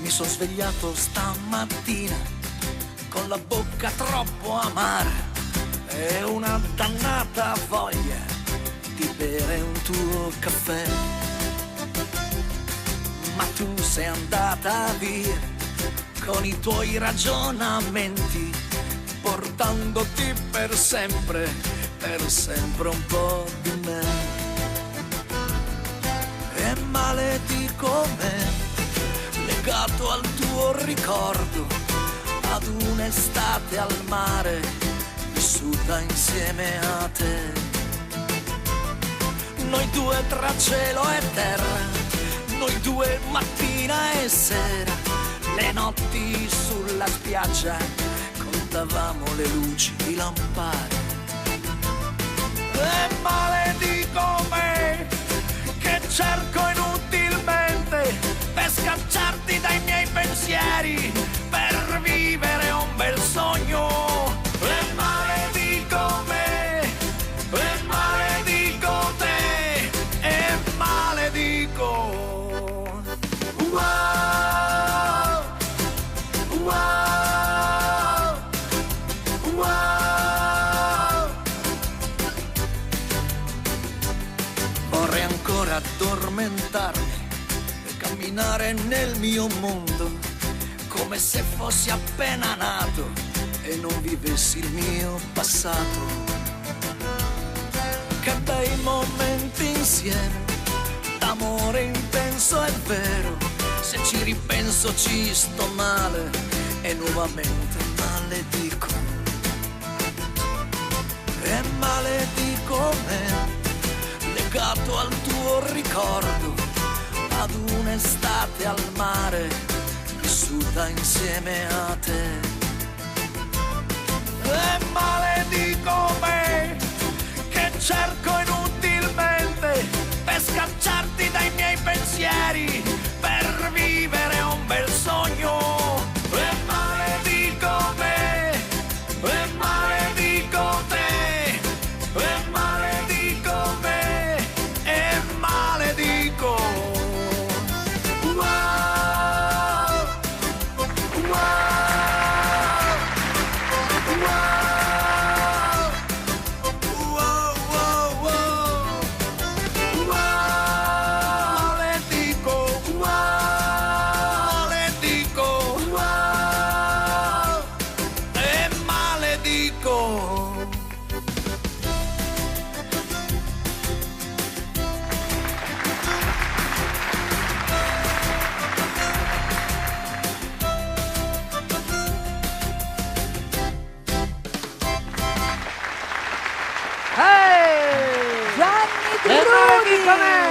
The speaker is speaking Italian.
Mi son svegliato stamattina con la bocca troppo amara e una dannata voglia di bere un tuo caffè. Ma tu sei andata via con i tuoi ragionamenti, portandoti per sempre un po' di me. E maledico me, legato al tuo ricordo, ad un'estate al mare vissuta insieme a te. Noi due tra cielo e terra, noi due mattina e sera, le notti sulla spiaggia contavamo le luci di lampare. E maledico me che cerco inutilmente per scacciarti dai miei pensieri, per vivere un bel sogno. E maledico me, e maledico te, e maledico. Wow, wow, wow. Vorrei ancora addormentarmi e camminare nel mio mondo come se fossi appena nato e non vivessi il mio passato. Che bei momenti insieme, d'amore intenso è vero. Se ci ripenso ci sto male e nuovamente maledico. E maledico me, legato al tuo ricordo, ad un'estate al mare vissuta insieme a te. E maledico me che cerco inutilmente per scacciarti dai miei pensieri, per vivere un bel sogno. E maledico me, e maledico te, e maledico me, e maledico. Wow, wow, wow, wow, wow, wow. Maledico, maledico, e maledico. Gianni Trudi!